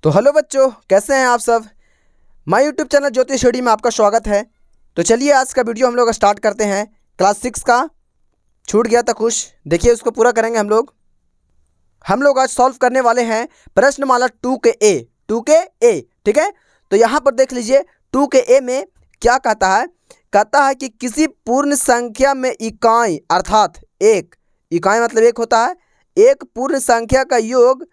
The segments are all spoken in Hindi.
तो हेलो बच्चों, कैसे हैं आप सब। माय यूट्यूब चैनल ज्योतिष स्टडी में आपका स्वागत है। तो चलिए आज का वीडियो हम लोग स्टार्ट करते हैं। क्लास 6 का छूट गया था कुछ, देखिए उसको पूरा करेंगे हम लोग आज सॉल्व करने वाले हैं प्रश्नमाला 2 के ए। ठीक है, तो यहाँ पर देख लीजिए 2 के ए में क्या कहता है कि किसी पूर्ण संख्या में इकाई अर्थात एक इकाई मतलब एक होता है, एक पूर्ण संख्या का योग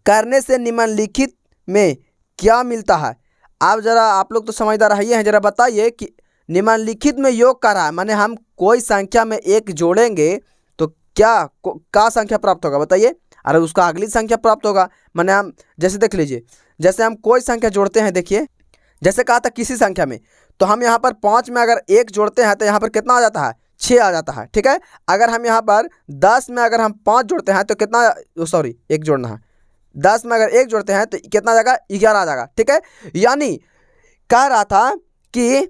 करने से निम्नलिखित में क्या मिलता है। आप लोग तो समझदार ही हैं, जरा बताइए कि निम्नलिखित में योग कर रहा है माने हम कोई संख्या में एक जोड़ेंगे तो क्या संख्या प्राप्त होगा बताइए। अरे उसका अगली संख्या प्राप्त होगा। माने हम जैसे देख लीजिए, जैसे हम कोई संख्या जोड़ते हैं, देखिए जैसे कहा था किसी संख्या में, तो हम यहाँ पर 5 में अगर एक जोड़ते हैं तो यहाँ पर कितना आ जाता है, 6 आ जाता है। ठीक है, अगर हम यहाँ पर 10 में अगर हम 5 जोड़ते हैं तो कितना, सॉरी एक जोड़ना है, 10 में अगर एक जोड़ते हैं तो कितना आ जाएगा, 11 आ जाएगा। ठीक है, यानी कह रहा था कि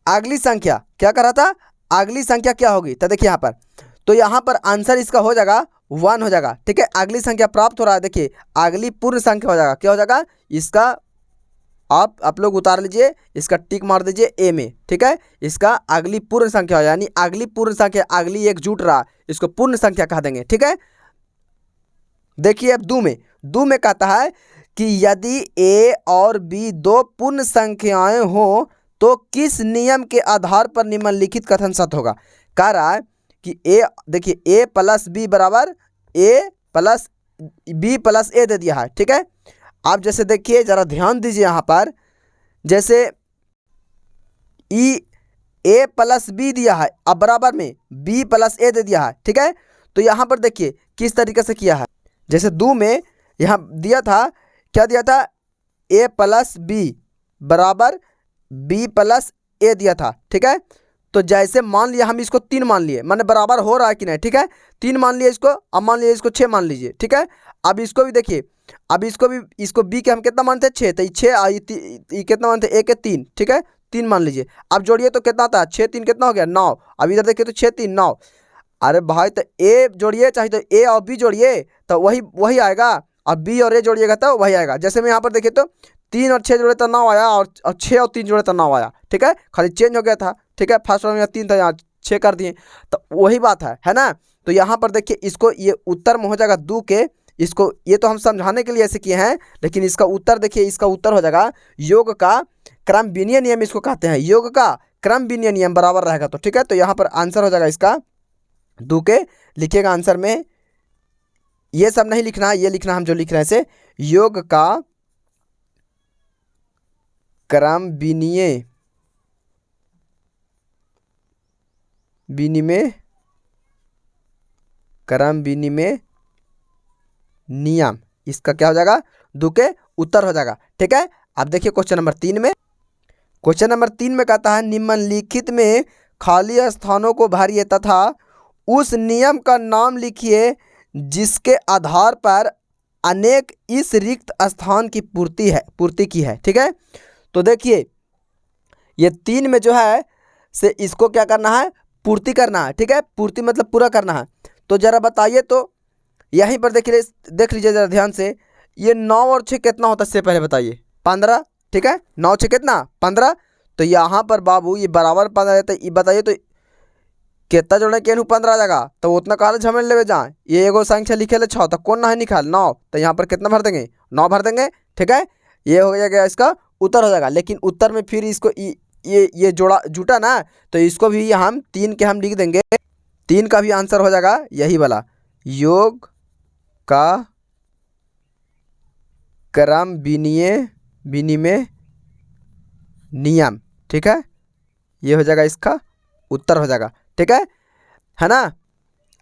अगली संख्या क्या कर रहा था, अगली संख्या क्या होगी। तो देखिए यहाँ पर, तो यहाँ पर आंसर इसका हो जाएगा 1 हो जाएगा। ठीक है, अगली संख्या प्राप्त हो रहा है, देखिए अगली पूर्ण संख्या हो जाएगा, क्या हो जाएगा इसका, आप लोग उतार लीजिए, इसका टिक मार दीजिए ए में। ठीक है, इसका अगली पूर्ण संख्या हो, यानी अगली पूर्ण संख्या, अगली एक जुट रहा, इसको पूर्ण संख्या कह देंगे। ठीक है, देखिए अब दो में कहता है कि यदि ए और बी दो पूर्ण संख्याएं हो तो किस नियम के आधार पर निम्नलिखित कथन सत्य होगा। कह रहा है कि देखिए ए प्लस बी बराबर ए प्लस बी प्लस ए दे दिया है। ठीक है, आप जैसे देखिए जरा ध्यान दीजिए यहाँ पर, जैसे ए प्लस बी दिया है, अब बराबर में बी प्लस ए दे दिया है। ठीक है, तो यहाँ पर देखिए किस तरीके से किया है, जैसे दो में यहाँ दिया था, क्या दिया था, ए प्लस बी बराबर बी प्लस ए दिया था। ठीक है, तो जैसे मान लिया हम इसको 3 मान लिए, माने बराबर हो रहा है कि नहीं। ठीक है, 3 मान लिए इसको, अब मान लिए इसको 6 मान लीजिए। ठीक है, अब इसको भी देखिए, अब इसको बी के हम कितना मानते हैं, 6, तो 6 कितना मानते हैं, 1 के 3। ठीक है, 3 मान लीजिए, अब जोड़िए तो कितना आता है, 6 3 कितना हो गया, 9। अब इधर देखिए तो 6 3 9। अरे भाई तो ए जोड़िए, चाहे तो ए और बी जोड़िए तो वही आएगा, और बी और ए जोड़िएगा तो वही आएगा। जैसे मैं यहाँ पर देखिए तो 3 और 6 जोड़े तो 9 आया, और 6 और 3 जोड़े तो 9 आया। ठीक है, खाली चेंज हो गया था। ठीक है, फर्स्ट वाला में 3 था, यहाँ 6 कर दिए, तो वही बात है ना। तो यहाँ पर देखिए इसको, ये उत्तर में हो जाएगा 2 के, इसको ये तो हम समझाने के लिए ऐसे किए हैं, लेकिन इसका उत्तर देखिए, इसका उत्तर हो जाएगा योग का क्रम विनीय नियम, इसको कहते हैं योग का क्रम विनीय नियम बराबर रहेगा। तो ठीक है, तो यहाँ पर आंसर हो जाएगा इसका 2 के, लिखिएगा आंसर में, ये सब नहीं लिखना है, ये लिखना हम जो लिख रहे हैं से योग का क्रम विनिमय नियम, इसका क्या हो जाएगा, 2 के उत्तर हो जाएगा। ठीक है, अब देखिए क्वेश्चन नंबर 3 में, कहता है निम्नलिखित में खाली स्थानों को भरिए तथा उस नियम का नाम लिखिए जिसके आधार पर अनेक इस रिक्त स्थान की पूर्ति की है। ठीक है, तो देखिए ये 3 में जो है से इसको क्या करना है, पूर्ति करना है। ठीक है, पूर्ति मतलब पूरा करना है। तो जरा बताइए, तो यहीं पर देख लीजिए जरा ध्यान से, ये 9 और 6 कितना होता है, इससे पहले बताइए, 15। ठीक है, 9 6 कितना, 15। तो यहाँ पर बाबू ये बराबर 15 है, बताइए तो कितना जोड़े के 15 आ जाएगा, तो उतना कहा झमेल ले जाए, ये एगो संख्या लिखे ले 6, तो कौन ना है निकाल 9, तो यहाँ पर कितना भर देंगे, 9 भर देंगे। ठीक है, ये हो जाएगा इसका उत्तर हो जाएगा। लेकिन उत्तर में फिर इसको ये जोड़ा जुटा ना, तो इसको भी हम 3 के हम लिख देंगे, 3 का भी आंसर हो जाएगा यही वाला, योग का क्रम विनिमय नियम। ठीक है, ये हो जाएगा इसका उत्तर हो जाएगा। ठीक है ना।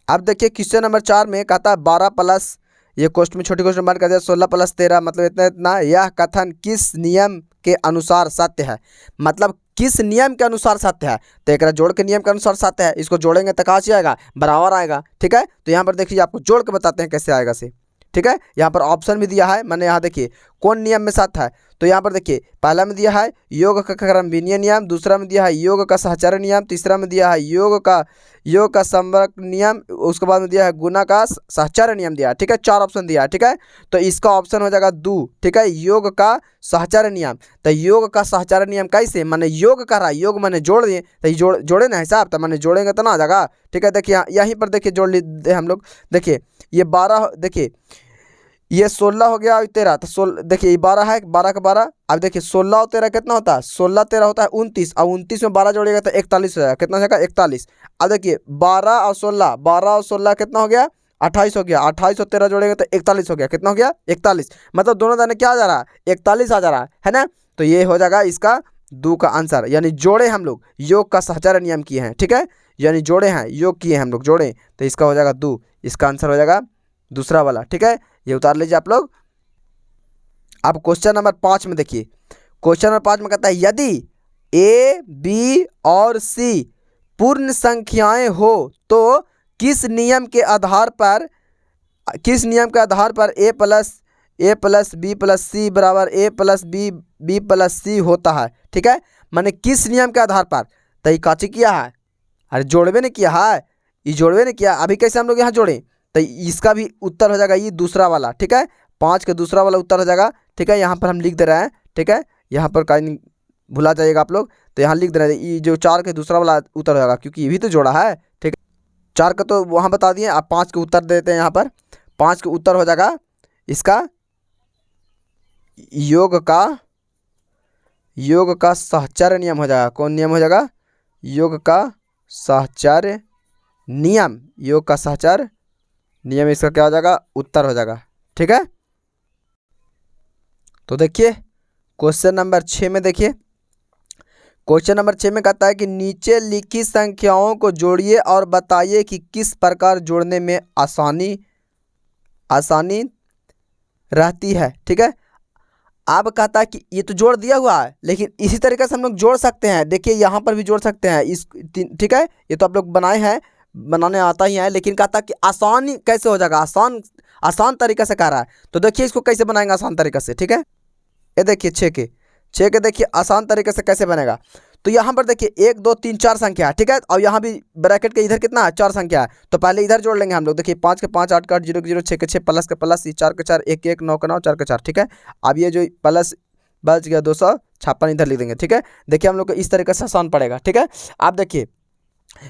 अब देखिए क्वेश्चन नंबर 4 में कहता है 12 प्लस, ये क्वेश्चन में छोटी क्वेश्चन बात कर दिया, 16 प्लस 13 मतलब इतना, यह कथन किस नियम के अनुसार सत्य है, मतलब किस नियम के अनुसार सत्य है। तो एक जोड़ के नियम के अनुसार सत्य है, इसको जोड़ेंगे तो कहाँ से आएगा, बराबर आएगा। ठीक है, तो यहाँ पर देखिए आपको जोड़ के बताते हैं कैसे आएगा से। ठीक है, यहाँ पर ऑप्शन भी दिया है, मैंने यहाँ देखिए कौन नियम में साथ है? तो यहाँ पर देखिए पहला में दिया है योग का क्रम विनीय नियम, दूसरा में दिया है योग का सहचर्य नियम, तीसरा में दिया है योग का संवर्ग नियम, उसके बाद में दिया है गुना का सहचर्य नियम दिया है। ठीक है, 4 ऑप्शन दिया है। ठीक है, तो इसका ऑप्शन हो जाएगा दू। ठीक है, योग का सहचर्य नियम। तो योग का सहचर्य नियम कैसे, मैंने योग कर रहा है, योग मैंने जोड़ दिए, तो जोड़े ना हिसाब, तो मैंने जोड़ेंगे तो ना आ जाएगा। ठीक है, देखिए यहीं पर देखिए जोड़ लीजिए हम लोग। देखिए ये 12, देखिए ये 16 हो गया और 13, तो 16 देखिए ये 12 है, 12 का 12। अब देखिए 16 और 13 कितना होता है, 16 13 होता है 29, और 29 में 12 जोड़िएगा तो 41 हो जाएगा। कितना हो जाएगा, 41। अब देखिए 12 और 16 कितना हो गया, 28 हो गया। 28 और 13 जोड़ेगा तो 41 हो गया। कितना हो गया, 41। मतलब दोनों दाने क्या आ जा रहा है, 41 आ जा रहा है ना। तो ये हो जाएगा इसका दो का आंसर, यानी जोड़े हम लोग योग का सहचर्य नियम किए हैं। ठीक है, यानी जोड़े हैं, योग किए हैं हम लोग, जोड़े, तो इसका हो जाएगा दो। इसका आंसर हो जाएगा दूसरा वाला। ठीक है, ये उतार लीजिए आप लोग। अब क्वेश्चन नंबर 5 में देखिए, क्वेश्चन नंबर 5 में कहता है यदि ए बी और सी पूर्ण संख्याएं हो तो किस नियम के आधार पर ए प्लस बी प्लस सी बराबर ए प्लस बी प्लस सी होता है। ठीक है, मैंने किस नियम के आधार पर, तो ये काची किया है, अरे जोड़वे ने किया है, ये जोड़वे ने किया। अभी कैसे हम लोग यहाँ जोड़ें, तो इसका भी उत्तर हो जाएगा ये दूसरा वाला। ठीक है, 5 का दूसरा वाला उत्तर हो जाएगा। ठीक है, यहाँ पर हम लिख दे रहे हैं। ठीक है, यहाँ पर कहीं नहीं भुला जाइएगा आप लोग, तो यहाँ लिख दे रहे हैं ये जो 4 का दूसरा वाला उत्तर हो जाएगा, क्योंकि ये भी तो जोड़ा है। ठीक है, 4 का तो वहाँ बता दिए, आप 5 के उत्तर देते हैं। यहाँ पर 5 के उत्तर हो जाएगा इसका योग का सहचर्य नियम हो जाएगा। कौन नियम हो जाएगा, योग का सहचर्य नियम, योग का सहचर्य नियम इसका क्या हो जाएगा, उत्तर हो जाएगा। ठीक है, तो देखिए क्वेश्चन नंबर 6 में देखिए, क्वेश्चन नंबर 6 में कहता है कि नीचे लिखी संख्याओं को जोड़िए और बताइए कि किस प्रकार जोड़ने में आसानी रहती है। ठीक है, अब कहता है कि ये तो जोड़ दिया हुआ है, लेकिन इसी तरीके से हम लोग जोड़ सकते हैं। देखिए यहाँ पर भी जोड़ सकते हैं इस, ठीक है, ये तो आप लोग बनाए हैं, बनाने आता ही है, लेकिन कहता है कि आसानी कैसे हो जाएगा, आसान तरीके से कह रहा है। तो देखिए इसको कैसे बनाएंगे आसान तरीके से। ठीक है, ये देखिए 6 के देखिए आसान तरीके से कैसे बनेगा। तो यहाँ पर देखिए 1 2 3 4 संख्या है। ठीक है, और यहाँ भी ब्रैकेट के इधर कितना है, 4 संख्या है। तो पहले इधर जोड़ लेंगे हम लोग। देखिए 5 के 5, 8 के 8, 0 के 0, 6 के 6, प्लस के प्लस, 4 के 4, 1 के 1, 9 के 9, 4 के 4। ठीक है, अब ये जो प्लस बच गया 256 इधर लिख देंगे। ठीक है, देखिए हम लोग को इस तरीके से आसान पड़ेगा। ठीक है, आप देखिए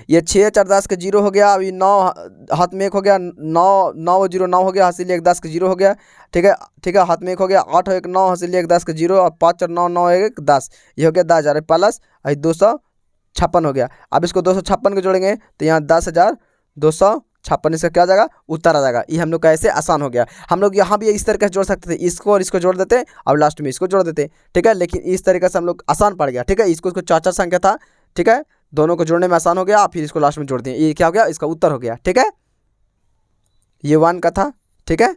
ये 6 4 10 के 0 हो गया, अभी 9 हाथ में 1 हो गया, 9 9 0 9 हो गया, हासिल 1 10 के 0 हो गया। ठीक है, हाथ में 1 हो गया, 8 1 9, हासिल 1 10 के 0, और 5 4 9 9 1 10, ये हो गया 10,000 प्लस 256 हो गया। अब इसको 256 को जोड़ेंगे तो यहाँ 10,256 इसका क्या आ जाएगा, उत्तर आ जाएगा। ये हम लोग का ऐसे आसान हो गया। हम लोग यहाँ भी इस तरीके से जोड़ सकते थे, इसको और इसको जोड़ देते और लास्ट में इसको जोड़ देते। ठीक है, लेकिन इस तरीके से हम लोग आसान पड़ गया। ठीक है, इसको 4 संख्या था। ठीक है, दोनों को जोड़ने में आसान हो गया, फिर इसको लास्ट में जोड़ दिए, ये क्या हो गया, इसका उत्तर हो गया। ठीक है, ये 1 का था। ठीक है,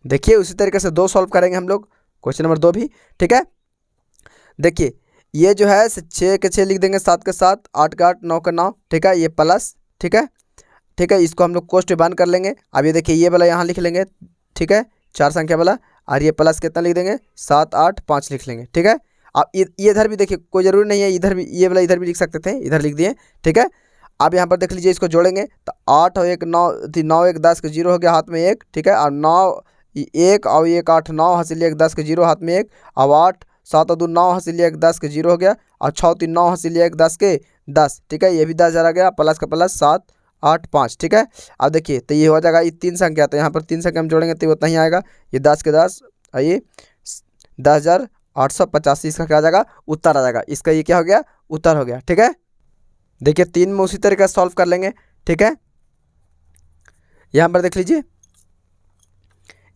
देखिए उसी तरीके से 2 सॉल्व करेंगे हम लोग, क्वेश्चन नंबर 2 भी। ठीक है, देखिए ये जो है 6 के 6 लिख देंगे, 7 के 7, 8 के 8, 9 के 9। ठीक है, ये प्लस। ठीक है, इसको हम लोग कोष्ठ बंद कर लेंगे। अब ये देखिए ये वाला यहाँ लिख लेंगे। ठीक है, 4 संख्या वाला, और ये प्लस कितना लिख देंगे, 7 8 5 लिख लेंगे। ठीक है, अब ये इधर भी देखिए कोई ज़रूरी नहीं है, इधर भी ये वाला इधर भी लिख सकते थे, इधर लिख दिए। ठीक है, अब यहाँ पर देख लीजिए, इसको जोड़ेंगे तो 8 और 1 9, 9 1 10 के 0 हो गया, हाथ में 1। ठीक है, और 9 1 और 1 8 9, हासिल 1 10 के 0, हाथ में 1, और 8 7 और 2 9, हासिल 1 10 के 0 हो गया, और 6 3 9, हासिल 1 10 के 10। ठीक है, ये भी 10,000 आ गया, प्लस का प्लस 7 8 5। ठीक है, अब देखिए तो ये हो जाएगा, ये 3 संख्या, तो यहाँ पर 3 संख्या हम जोड़ेंगे तो उतना ही आएगा, ये 10 के 10, और ये 10,885 इसका क्या आ जाएगा, उत्तर आ जाएगा। इसका ये क्या हो गया, उत्तर हो गया। ठीक है, देखिए 3 में उसी तरीके से सॉल्व कर लेंगे। ठीक है, यहाँ पर देख लीजिए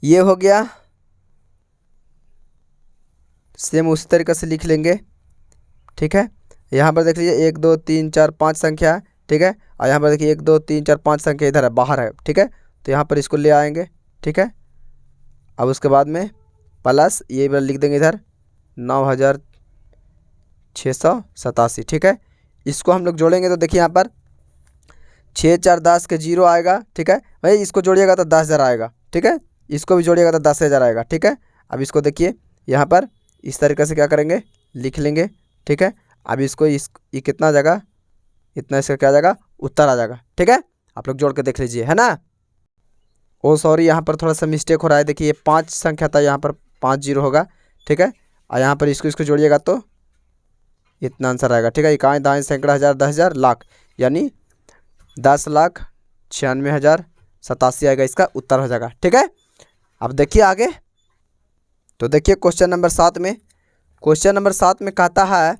ये हो गया, सेम उसी तरीके से लिख लेंगे। ठीक है, यहाँ पर देख लीजिए 1 2 3 4 5 संख्या है। ठीक है, और यहाँ पर देखिए 1 2 3 4 5 संख्या इधर है, बाहर है। ठीक है, तो यहाँ पर इसको ले आएंगे। ठीक है, अब उसके बाद में प्लस ये वाला लिख देंगे इधर 9,687। ठीक है, इसको हम लोग जोड़ेंगे तो देखिए यहाँ पर 6 4 10 के 0 आएगा। ठीक है, भाई इसको जोड़िएगा तो 10,000 आएगा। ठीक है, इसको भी जोड़िएगा तो 10,000 आएगा। ठीक है, अब इसको देखिए यहाँ पर इस तरीके से क्या करेंगे, लिख लेंगे। ठीक है, अब इसको ये कितना आ जाएगा, इतना इसका क्या आ जाएगा, उत्तर आ जाएगा। ठीक है, आप लोग जोड़ के देख लीजिए, है ना। ओ सॉरी, यहाँ पर थोड़ा सा मिस्टेक हो रहा है। देखिए ये 5 संख्या था, यहाँ पर 5 जीरो होगा। ठीक है, और यहाँ पर इसको जोड़िएगा तो इतना आंसर आएगा। ठीक है, इकाई दाएँ सैकड़ा हज़ार 10,000 लाख, यानी 10,96,087 आएगा, इसका उत्तर हो जाएगा। ठीक है, अब देखिए आगे। तो देखिए क्वेश्चन नंबर 7 में, क्वेश्चन नंबर 7 में कहता है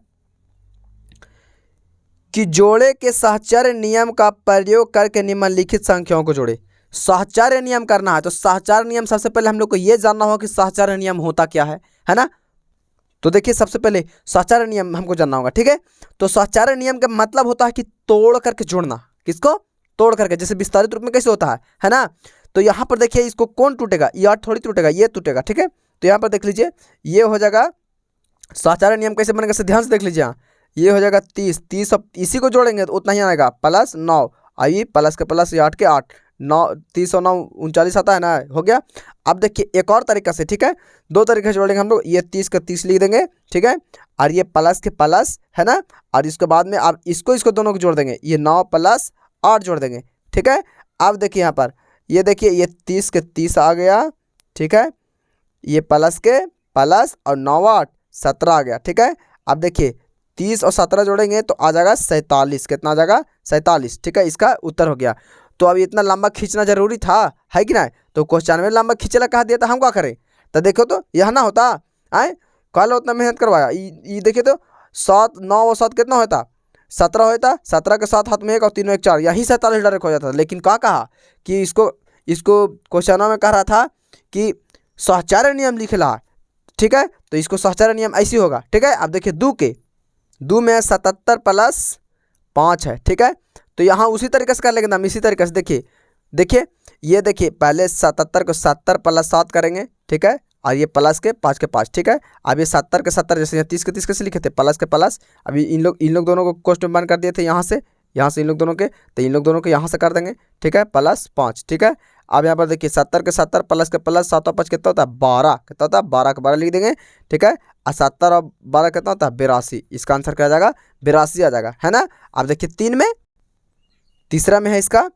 कि जोड़े के साहचर्य नियम का प्रयोग करके निम्नलिखित संख्याओं को जोड़े। साहचर्य नियम करना है, तो साहचर्य नियम सबसे पहले हम लोग को ये जानना होगा कि साहचर्य नियम होता क्या है ना। तो देखिए सबसे पहले साहचर्य नियम हमको जानना होगा। ठीक है, तो साहचर्य नियम का मतलब होता है कि तोड़ करके जोड़ना। किसको तोड़ करके, जैसे विस्तारित रूप में कैसे होता है ना। तो यहाँ पर देखिए इसको कौन टूटेगा, ये 8 थोड़ी टूटेगा, ये टूटेगा। ठीक है, तो यहाँ पर देख लीजिए ये हो जाएगा साहचर्य नियम कैसे बनेगा, से ध्यान से देख लीजिए। यहाँ ये हो जाएगा 30, अब इसी को जोड़ेंगे तो उतना ही आएगा, प्लस 9, आई प्लस के प्लस 8 के 8, 9 30 और 9 39 आता है ना, हो गया। अब देखिए एक और तरीका से, ठीक है, 2 तरीके से जोड़ेंगे हम लोग। ये 30 का 30 लिख देंगे। ठीक है, और ये प्लस के प्लस है ना, और इसके बाद में अब इसको दोनों को जोड़ देंगे, ये 9 प्लस 8 जोड़ देंगे। ठीक है, अब देखिए यहाँ पर ये देखिए ये 30 के 30 आ गया। ठीक है, ये प्लस के प्लस और 9 8 17 आ गया। ठीक है, अब देखिए 30 और 17 जोड़ेंगे तो आ जाएगा 47। कितना आ जाएगा, 47। ठीक है, इसका उत्तर हो गया। तो अब इतना लंबा खींचना जरूरी था, है कि ना। तो क्वेश्चन में लंबा खींचेला कहा दिया था, हम क्या करें। तो देखो तो यह ना होता आए, कल उतना मेहनत करवाया। ये देखिए तो 7 9 और 7 कितना होता, 17 होता। 17 के 7 हाथ में 1 और 3 में 1 4, यही 47 डायरेक्ट हो जाता था। लेकिन क्या कहा कि इसको क्वेश्चन में कह रहा था कि साहचर्य नियम लिखला। ठीक है, तो इसको साहचर्य नियम ऐसी होगा। ठीक है, अब देखिए दो में 77 प्लस 5 है। ठीक है, तो यहाँ उसी तरीके से कर लेंगे हम, इसी तरीके से। देखिए ये देखिए पहले 77 को 70 प्लस 7 करेंगे। ठीक है, और ये प्लस के 5 के 5। ठीक है, अब ये 70 के 70, जैसे 30 के 30 कैसे लिखे थे, प्लस के प्लस। अभी इन लोग दोनों को क्वेश्चन बंद कर दिए थे यहाँ से इन लोग दोनों के, तो इन लोग दोनों को यहाँ से कर देंगे। ठीक है, प्लस 5। ठीक है, अब यहाँ पर देखिए 70 के 70 प्लस के प्लस 7 और 5 कितना होता है, 12। कितना होता है, 12 के 12 लिख देंगे। ठीक है, और 70 और 12 कितना होता है, 82। इसका आंसर क्या आ जाएगा, 82 आ जाएगा, है ना। अब देखिए तीसरा में है इसका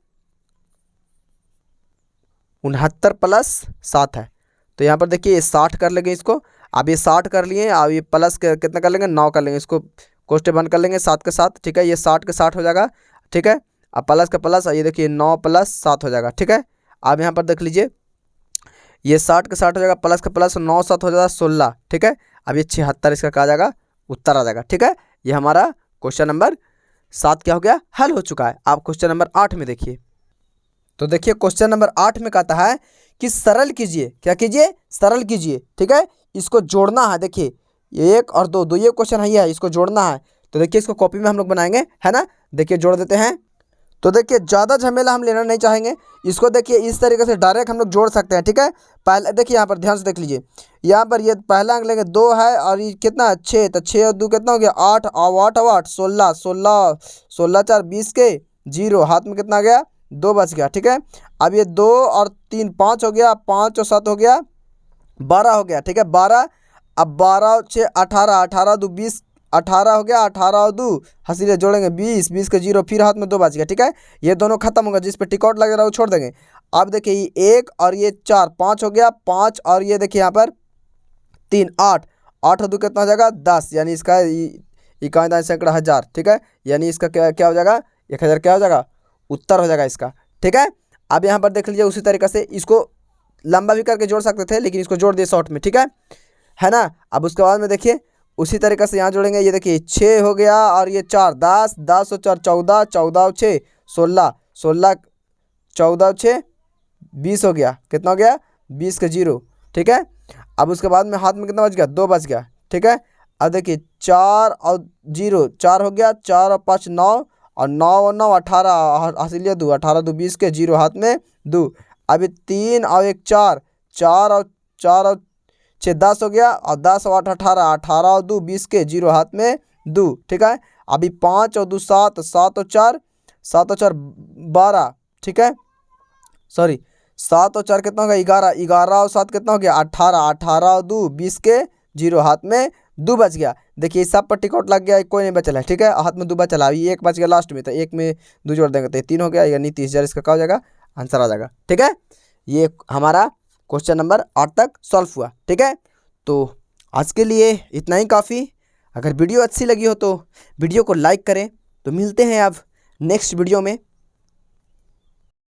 69 प्लस 7 है। तो यहाँ पर देखिए ये 60 कर लेंगे इसको। अब ये 60 कर लिए, अब ये प्लस कितना कर लेंगे, 9 कर लेंगे। इसको कोष्टे बंद कर लेंगे 7 के 7। ठीक है, ये 60 के 60 हो जाएगा। ठीक है, अब प्लस का प्लस, ये देखिए 9 प्लस 7 हो जाएगा। ठीक है, अब यहाँ पर देख लीजिए ये 60 के 60 हो जाएगा, प्लस का प्लस 9 7 हो जाएगा 16। ठीक है, अब ये 76 इसका क्या आ जाएगा, उत्तर आ जाएगा। ठीक है, ये हमारा क्वेश्चन नंबर 7 क्या हो गया, हल हो चुका है। आप क्वेश्चन नंबर 8 में देखिए। तो देखिए क्वेश्चन नंबर 8 में कहता है कि सरल कीजिए, क्या कीजिए, सरल कीजिए। ठीक है, इसको जोड़ना है। देखिए 1 और 2 ये क्वेश्चन है, इसको जोड़ना है। तो देखिए इसको कॉपी में हम लोग बनाएंगे, है ना। देखिए जोड़ देते हैं। तो देखिए ज़्यादा झमेला हम लेना नहीं चाहेंगे। इसको देखिए इस तरीके से डायरेक्ट हम लोग जोड़ सकते हैं। ठीक है, पहले देखिए यहाँ पर ध्यान से देख लीजिए, यहाँ पर ये पहला अंक लेंगे 2 है, और ये कितना 6, तो 6 और 2 कितना हो गया 8, और 8 और 8 16, 16 4 20 के 0, हाथ में कितना आ गया 2 बच गया। ठीक है, अब ये 2 और 3 5 हो गया, 5 और 7 हो गया 12 हो गया। ठीक है, 12, अब 12 और 6 18, 18 2 20, 18 हो गया, 18 और 2 हंसीले जोड़ेंगे 20, 20 के 0, फिर हाथ में 2 बच गया। ठीक है, ये दोनों खत्म होगा, जिस पे टिक आउट लग रहा है वो छोड़ देंगे। अब देखिए ये 1 और ये 4 5 हो गया, 5 और ये देखिए यहाँ पर 3 8, 8 और 2 कितना हो जाएगा 10, यानी इसका इकाई दाएं सैकड़ा हज़ार। ठीक है, यानी इसका क्या हो जाएगा 1000 क्या हो जाएगा, उत्तर हो जाएगा इसका। ठीक है, अब यहाँ पर देख लीजिए उसी तरीके से इसको लंबा भी करके जोड़ सकते थे, लेकिन इसको जोड़ दिए शॉर्ट में। ठीक है ना। अब उसके बाद में देखिए उसी तरीके से यहाँ जोड़ेंगे। ये देखिए 6 हो गया, और ये 4 10, 10 और 4 14, 14 और 6 16, 16 14 और 6 20 हो गया। कितना हो गया 20 के 0। ठीक है, अब उसके बाद में हाथ में कितना बच गया 2 बच गया। ठीक है, अब देखिए 4 और 0 4 हो गया, 4 और 5 9, और 9 और 9 18, हासिल 2 18 2 20 के 0, हाथ में 2। अभी 3 और 1 4, 4 और 6 10 हो गया, और 10 और 8 18, 18 और 2 20 के 0, हाथ में 2। ठीक है, अभी 5 और 2 7, 7 और 4 12। ठीक है, सॉरी 7 और 4 कितना हो गया 11, 11 और 7 कितना हो गया 18, 18 और 2 20 के 0 हाथ में 2 बच गया। देखिए सब पर टिकट लग गया, कोई नहीं बचला है, ठीक है, हाथ में 2 बचला, ये एक बच गया लास्ट में, तो एक में 2 जोड़ देंगे तो 3 हो गया, यानी 30,000 इसका क्या हो जाएगा आंसर आ जाएगा। ठीक है, ये हमारा क्वेश्चन नंबर 8 तक सॉल्व हुआ। ठीक है, तो आज के लिए इतना ही काफ़ी। अगर वीडियो अच्छी लगी हो तो वीडियो को लाइक करें। तो मिलते हैं अब नेक्स्ट वीडियो में।